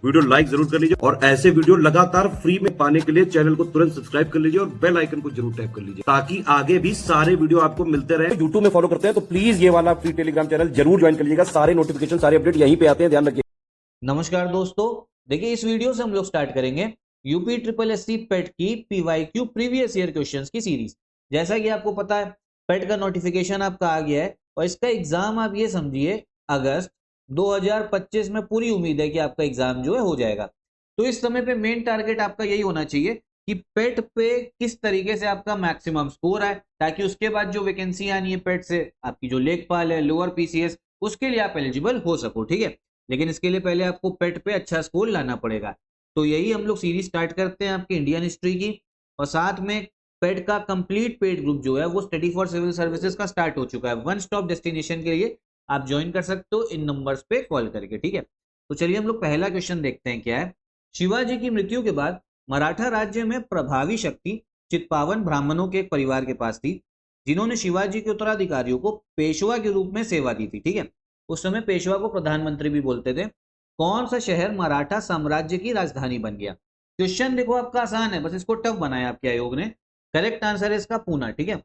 Video like जरूर कर लीजिए और ऐसे वीडियो लगातार फ्री में पाने के लिए चैनल को तुरंत सब्सक्राइब कर लीजिए और बेल आइकन को जरूर टैप कर लीजिए ताकि आगे भी सारे वीडियो आपको मिलते रहे। यूट्यूब में फॉलो करते हैं तो प्लीज ये वाला फ्री टेलीग्राम चैनल जरूर ज्वाइन कर लीजिएगा। सारे नोटिफिकेशन सारे अपडेट यहीं पे आते हैं, ध्यान रखिए। नमस्कार दोस्तों, देखिए इस वीडियो से हम लोग स्टार्ट करेंगे यूपी ट्रिपल एससी पेट की पीवाईक्यू प्रीवियस ईयर क्वेश्चंस की सीरीज। जैसा कि आपको पता है पेट का नोटिफिकेशन आपका आ गया है और इसका एग्जाम आप ये समझिए अगस्त 2025 में पूरी उम्मीद है कि आपका एग्जाम जो है हो जाएगा। तो इस समय पे मेन टारगेट आपका यही होना चाहिए कि पेट पे किस तरीके से आपका मैक्सिमम स्कोर आए ताकि उसके बाद जो वैकेंसी आनी है पेट से आपकी जो लेखपाल है लोअर पीसीएस उसके लिए आप एलिजिबल हो सको। ठीक है, लेकिन इसके लिए पहले आपको पेट पे अच्छा स्कोर लाना पड़ेगा। तो यही हम लोग सीरीज स्टार्ट करते हैं आपकी इंडियन हिस्ट्री की और साथ में पेट का कंप्लीट पेड ग्रुप जो है वो स्टडी फॉर सिविल सर्विसेज का स्टार्ट हो चुका है। वन स्टॉप डेस्टिनेशन के लिए आप ज्वाइन कर सकते हो इन नंबर्स पे कॉल करके। ठीक है, तो चलिए हम लोग पहला क्वेश्चन देखते हैं क्या है। शिवाजी की मृत्यु के बाद मराठा राज्य में प्रभावी शक्ति चित्पावन ब्राह्मणों के एक परिवार के पास थी जिन्होंने शिवाजी के उत्तराधिकारियों को पेशवा के रूप में सेवा दी थी। ठीक है, उस समय पेशवा को प्रधानमंत्री भी बोलते थे। कौन सा शहर मराठा साम्राज्य की राजधानी बन गया? क्वेश्चन देखो आपका आसान है, बस इसको टफ बनाया आपके आयोग ने। करेक्ट आंसर है इसका पूना। ठीक है,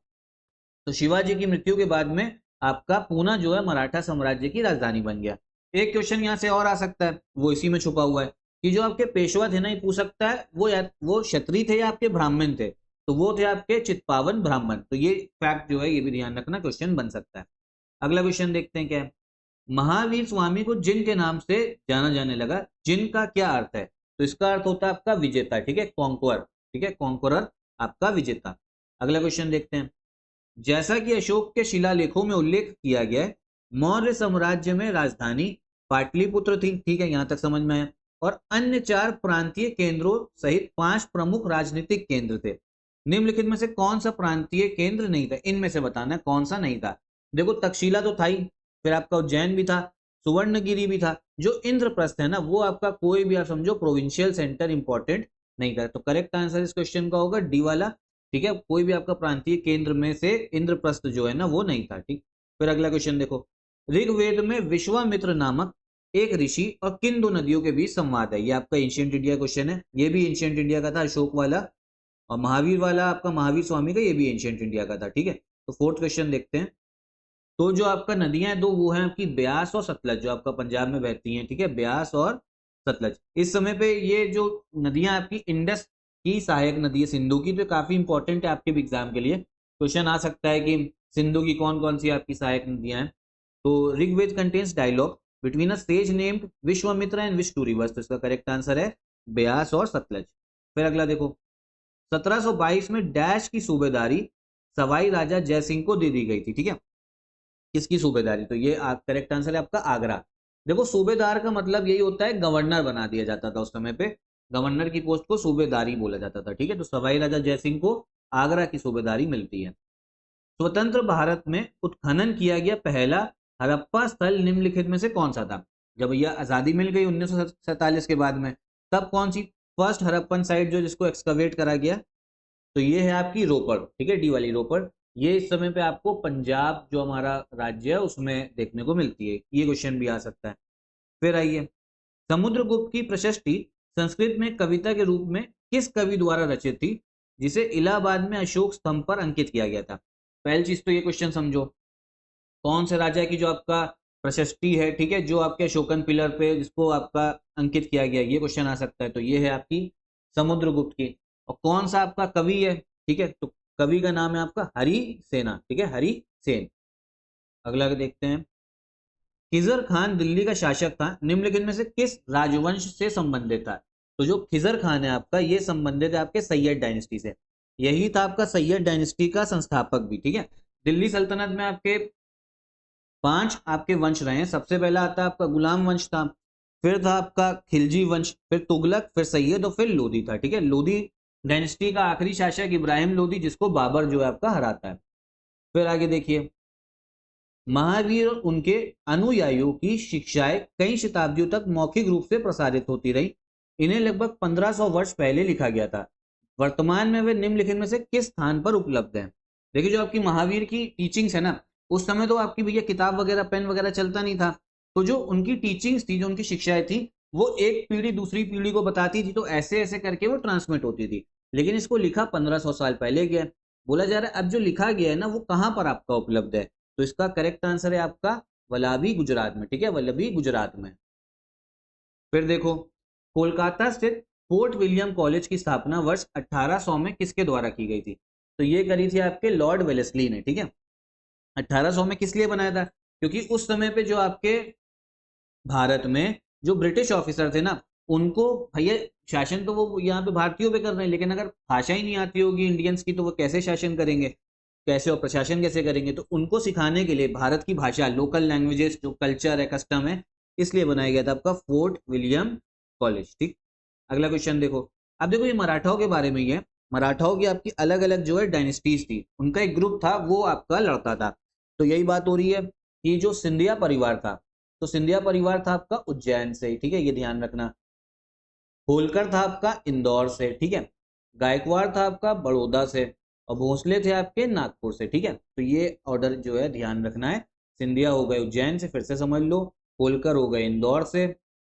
तो शिवाजी की मृत्यु के बाद में आपका पूना जो है मराठा साम्राज्य की राजधानी बन गया। एक क्वेश्चन यहाँ से और आ सकता है, वो इसी में छुपा हुआ है कि जो आपके पेशवा थे ना, ये पूछ सकता है वो क्षत्रिय थे या आपके ब्राह्मण थे, तो वो थे आपके चित्पावन ब्राह्मण। तो ये फैक्ट जो है ये भी ध्यान रखना, क्वेश्चन बन सकता है। अगला क्वेश्चन देखते हैं क्या है। महावीर स्वामी को जिन के नाम से जाना जाने लगा, जिन का क्या अर्थ है? तो इसका अर्थ होता है आपका विजेता। ठीक है, कॉन्कोर। ठीक है, कॉन्कोरर आपका विजेता। अगला क्वेश्चन देखते हैं। जैसा कि अशोक के शिलालेखों में उल्लेख किया गया है, मौर्य साम्राज्य में राजधानी पाटलिपुत्र थी। ठीक है, यहां तक समझ में आया। और अन्य 4 प्रांतीय केंद्रों सहित 5 प्रमुख राजनीतिक केंद्र थे। निम्नलिखित में से कौन सा प्रांतीय केंद्र नहीं था? इनमें से बताना है कौन सा नहीं था। देखो तक्षशिला तो था ही, फिर आपका उज्जैन भी था, सुवर्णगिरी भी था। जो इंद्रप्रस्थ है ना, वो आपका कोई भी आप समझो प्रोविंशियल सेंटर इंपॉर्टेंट नहीं था। तो करेक्ट आंसर इस क्वेश्चन का होगा डी वाला। ठीक है, कोई भी आपका प्रांतीय केंद्र में से इंद्रप्रस्थ जो है ना वो नहीं था। ठीक, फिर अगला क्वेश्चन देखो। ऋग्वेद में विश्वामित्र नामक एक ऋषि और किन दो नदियों के बीच संवाद है? ये आपका एंशिएंट इंडिया क्वेश्चन है, ये भी एंशिएंट इंडिया का था अशोक वाला, और महावीर वाला आपका महावीर स्वामी का ये भी एंशिएंट इंडिया का था। ठीक है, तो फोर्थ क्वेश्चन देखते हैं। तो जो आपका नदियां हैं दो वो है आपकी ब्यास और सतलज, जो आपका पंजाब में बहती हैं। ठीक है, ब्यास और सतलज। इस समय पे ये जो नदियां आपकी इंडस की सहायक नदी है सिंधु की, तो काफी इंपॉर्टेंट है आपके एग्जाम के लिए। क्वेश्चन आ सकता है कि सिंधु की कौन कौन सी आपकी सहायक नदियां हैं। तो Rigveda contains dialogue between a sage named Vishwamitra and with two rivers, तो इसका करेक्ट आंसर है ब्यास और सतलज। फिर अगला देखो। 1722 में डैश की सूबेदारी सवाई राजा जयसिंह को दे दी गई थी। ठीक है, किसकी सूबेदारी? तो ये करेक्ट आंसर है आपका आगरा। देखो सूबेदार का मतलब यही होता है, गवर्नर बना दिया जाता था उस समय पे, गवर्नर की पोस्ट को सूबेदारी बोला जाता था। ठीक है, तो सवाई राजा जयसिंह को आगरा की सूबेदारी मिलती है। स्वतंत्र भारत में उत्खनन किया गया पहला हड़प्पा स्थल निम्नलिखित में से कौन सा था? जब यह आजादी मिल गई 1947 के बाद में, तब कौन सी फर्स्ट हड़प्पन साइट जो जिसको एक्सकवेट करा गया? तो ये है आपकी रोपड़। ठीक है, डी वाली रोपड़। ये इस समय पे आपको पंजाब जो हमारा राज्य है उसमें देखने को मिलती है। ये क्वेश्चन भी आ सकता है। फिर आइए। समुद्रगुप्त की प्रशस्ति संस्कृत में कविता के रूप में किस कवि द्वारा रचित थी जिसे इलाहाबाद में अशोक स्तंभ पर अंकित किया गया था? पहली चीज तो ये क्वेश्चन समझो, कौन से राजा की जो आपका प्रशस्ति है, ठीक है, जो आपके अशोकन पिलर पे जिसको आपका अंकित किया गया, ये क्वेश्चन आ सकता है। तो ये है आपकी समुद्रगुप्त की। और कौन सा आपका कवि है? ठीक है, तो कवि का नाम है आपका हरि सेना। ठीक है, हरि सेन। अगला देखते हैं। खिजर खान दिल्ली का शासक था, निम्नलिखित में से किस राजवंश से संबंधित था? तो जो खिजर खान है आपका ये संबंधित है आपके सैयद डायनेस्टी से। यही था आपका सैयद डायनेस्टी का संस्थापक भी। ठीक है, दिल्ली सल्तनत में आपके 5 आपके वंश रहे हैं। सबसे पहला आता है आपका गुलाम वंश था, फिर था आपका खिलजी वंश, फिर तुगलक, फिर सैयद और फिर लोधी था। ठीक है, लोधी डायनेस्टी का आखिरी शासक इब्राहिम लोधी, जिसको बाबर जो है आपका हराता है। फिर आगे देखिए। महावीर और उनके अनुयायियों की शिक्षाएं कई शताब्दियों तक मौखिक रूप से प्रसारित होती रही। इन्हें लगभग 1500 वर्ष पहले लिखा गया था। वर्तमान में वे निम्नलिखित में से किस स्थान पर उपलब्ध हैं? देखिए जो आपकी महावीर की टीचिंग्स है ना, उस समय तो आपकी भैया किताब वगैरह पेन वगैरह चलता नहीं था, तो जो उनकी टीचिंग्स थी, जो उनकी शिक्षाएं थी, वो एक पीढ़ी दूसरी पीढ़ी को बताती थी, तो ऐसे ऐसे करके वो ट्रांसमिट होती थी। लेकिन इसको लिखा 1500 साल पहले गया। बोला जा रहा है अब जो लिखा गया है ना वो कहाँ पर आपका उपलब्ध है, तो इसका करेक्ट आंसर है आपका वल्लभी गुजरात में। ठीक है, वल्लभी गुजरात में। फिर देखो, कोलकाता स्थित फोर्ट विलियम कॉलेज की स्थापना वर्ष 1800 में किसके द्वारा की गई थी? तो ये करी थी आपके लॉर्ड वेलेस्ली ने। ठीक है, 1800 में किस लिए बनाया था? क्योंकि उस समय पे जो आपके भारत में जो ब्रिटिश ऑफिसर थे ना, उनको भैया शासन तो वो यहाँ पे भारतीयों पे कर रहे हैं, लेकिन अगर भाषा ही नहीं आती होगी इंडियंस की तो वो कैसे शासन करेंगे, कैसे और प्रशासन कैसे करेंगे? तो उनको सिखाने के लिए भारत की भाषा, लोकल लैंग्वेजेस, जो कल्चर है, कस्टम है, इसलिए बनाया गया था आपका फोर्ट विलियम कॉलेज। ठीक, अगला क्वेश्चन देखो। अब देखो ये मराठाओं के बारे में ही है। मराठाओं की आपकी अलग अलग जो है डायनेस्टीज थी, उनका एक ग्रुप था, वो आपका लड़ता था। तो यही बात हो रही है कि जो सिंधिया परिवार था, तो सिंधिया परिवार था आपका उज्जैन से। ठीक है, ये ध्यान रखना। होलकर था आपका इंदौर से। ठीक है, गायकवाड़ था आपका बड़ौदा से, और भोसले थे आपके नागपुर से। ठीक है, तो ये ऑर्डर जो है ध्यान रखना है। सिंधिया हो गए उज्जैन से, फिर से समझ लो। होलकर हो गए इंदौर से,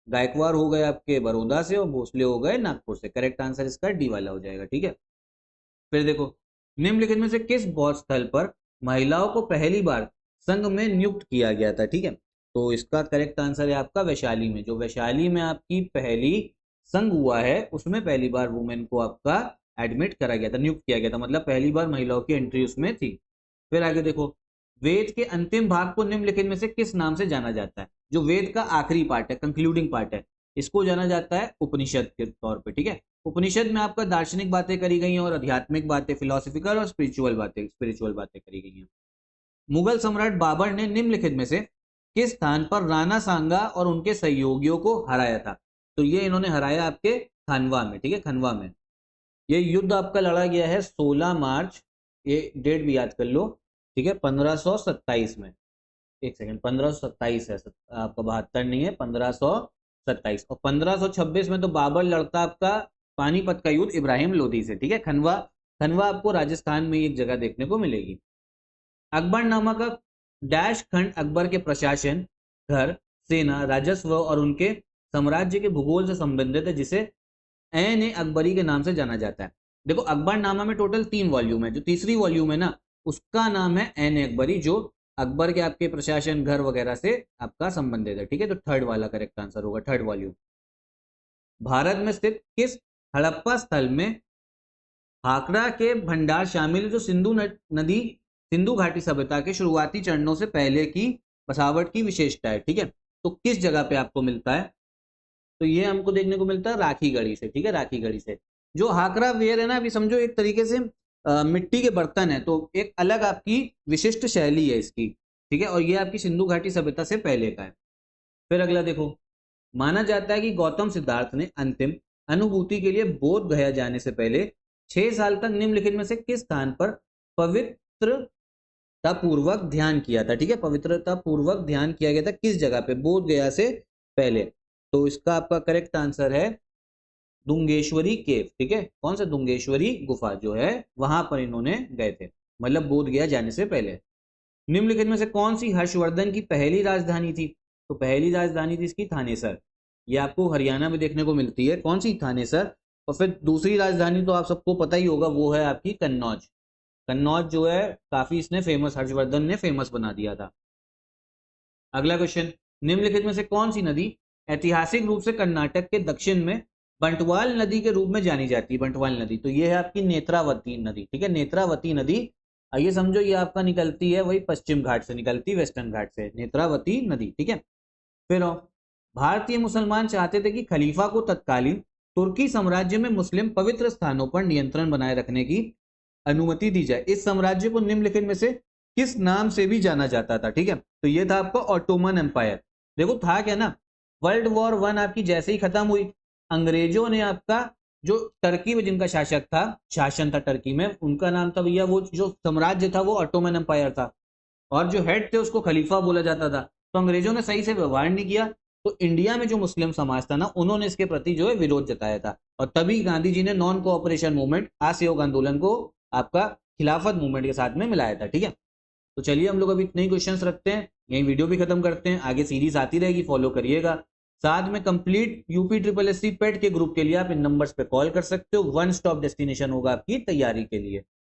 गायकवाड़ हो गए आपके बड़ौदा से, और भोसले हो गए नागपुर से। करेक्ट आंसर इसका डी वाला हो जाएगा। ठीक है, फिर देखो, निम्नलिखित में से किस बौद्ध स्थल पर महिलाओं को पहली बार संघ में नियुक्त किया गया था? ठीक है, तो इसका करेक्ट आंसर है आपका वैशाली में। जो वैशाली में आपकी पहली संघ हुआ है, उसमें पहली बार वुमेन को आपका एडमिट करा गया था, नियुक्त किया गया था, मतलब पहली बार महिलाओं की एंट्री उसमें थी। फिर आगे देखो, वेद के अंतिम भाग को निम्नलिखित में से किस नाम से जाना जाता है? जो वेद का आखिरी पार्ट है, कंक्लूडिंग पार्ट है, इसको जाना जाता है उपनिषद के तौर पे। ठीक है, उपनिषद में आपका दार्शनिक बातें करी गई हैं और आध्यात्मिक बातें, फिलोसफिकल और स्पिरिचुअल बातें करी गई हैं। मुगल सम्राट बाबर ने निम्नलिखित में से किस स्थान पर राणा सांगा और उनके सहयोगियों को हराया था? तो ये इन्होंने हराया आपके खनवा में। ठीक है, खनवा में ये युद्ध आपका लड़ा गया है 16 मार्च, ये डेट भी याद कर लो। ठीक है, 1527 में। एक सेकंड, 1527 है आपका, 72 नहीं है, 1527। और 1526 में तो बाबर लड़ता आपका पानीपत का युद्ध इब्राहिम लोदी से। ठीक है, खनवा, खनवा आपको राजस्थान में एक जगह देखने को मिलेगी। अकबरनामा का डैश खंड अकबर के प्रशासन, घर, सेना, राजस्व और उनके साम्राज्य के भूगोल से संबंधित है, जिसे ऐन अकबरी के नाम से जाना जाता है। देखो, अकबरनामा में टोटल 3 वॉल्यूम है, जो तीसरी वॉल्यूम है ना, उसका नाम है ऐन अकबरी, जो अकबर के आपके प्रशासन, घर वगैरह से आपका संबंधित है। ठीक है, तो थर्ड वाला करेक्ट आंसर होगा, थर्ड वॉल्यूम। भारत में स्थित किस हड़प्पा स्थल में भाखड़ा के भंडार शामिल है, जो नदी, सिंधु घाटी सभ्यता के शुरुआती चरणों से पहले की बसावट की विशेषता है? ठीक है, तो किस जगह पे आपको मिलता है? तो ये हमको देखने को मिलता है राखी गढ़ी से। ठीक है, राखी गढ़ी से। जो हाकरा वेयर है ना, अभी समझो एक तरीके से मिट्टी के बर्तन है, तो एक अलग आपकी विशिष्ट शैली है इसकी। ठीक है, और ये आपकी सिंधु घाटी सभ्यता से पहले का है। फिर अगला देखो, माना जाता है कि गौतम सिद्धार्थ ने अंतिम अनुभूति के लिए बोध गया जाने से पहले 6 साल तक निम्नलिखित में से किस स्थान पर पवित्रता पूर्वक ध्यान किया था? ठीक है, पवित्रता पूर्वक ध्यान किया गया था किस जगह पे बोध गया से पहले? तो इसका आपका करेक्ट आंसर है दुंगेश्वरी केव। ठीक है, कौन सा? दुंगेश्वरी गुफा जो है, वहां पर इन्होंने गए थे, मतलब बोध गया जाने से पहले। निम्नलिखित में से कौन सी हर्षवर्धन की पहली राजधानी थी? तो पहली राजधानी थी इसकी थानेसर। ये आपको हरियाणा में देखने को मिलती है। कौन सी? थानेसर। और फिर दूसरी राजधानी तो आप सबको पता ही होगा, वो है आपकी कन्नौज। कन्नौज जो है काफी इसने फेमस, हर्षवर्धन ने फेमस बना दिया था। अगला क्वेश्चन, निम्नलिखित में से कौन सी नदी ऐतिहासिक रूप से कर्नाटक के दक्षिण में बंटवाल नदी के रूप में जानी जाती है? बंटवाल नदी, तो ये है आपकी नेत्रावती नदी। ठीक है, नेत्रावती नदी। आइए समझो, ये आपका निकलती है वही पश्चिम घाट से, निकलती वेस्टर्न घाट से, नेत्रावती नदी। ठीक है, फिर भारतीय मुसलमान चाहते थे कि खलीफा को तत्कालीन तुर्की साम्राज्य में मुस्लिम पवित्र स्थानों पर नियंत्रण बनाए रखने की अनुमति दी जाए। इस साम्राज्य को निम्नलिखित में से किस नाम से भी जाना जाता था? ठीक है, तो ये था आपका ऑटोमन एम्पायर। देखो था क्या ना, वर्ल्ड वॉर 1 आपकी जैसे ही खत्म हुई, अंग्रेजों ने आपका जो टर्की में जिनका शासक था, शासन था टर्की में, उनका नाम था भैया, वो जो साम्राज्य था वो ऑटोमन एम्पायर था, और जो हेड थे उसको खलीफा बोला जाता था। तो अंग्रेजों ने सही से व्यवहार नहीं किया, तो इंडिया में जो मुस्लिम समाज था ना, उन्होंने इसके प्रति जो है विरोध जताया था, और तभी गांधी जी ने नॉन कोऑपरेशन मूवमेंट, असहयोग आंदोलन को आपका खिलाफत मूवमेंट के साथ में मिलाया था। ठीक है, तो चलिए हम लोग अभी इतने ही क्वेश्चंस रखते हैं, यही वीडियो भी खत्म करते हैं। आगे सीरीज आती रहेगी, फॉलो करिएगा। साथ में complete UP triple S C PET के ग्रुप के लिए आप इन नंबर्स पे कॉल कर सकते हो। वन स्टॉप डेस्टिनेशन होगा आपकी तैयारी के लिए।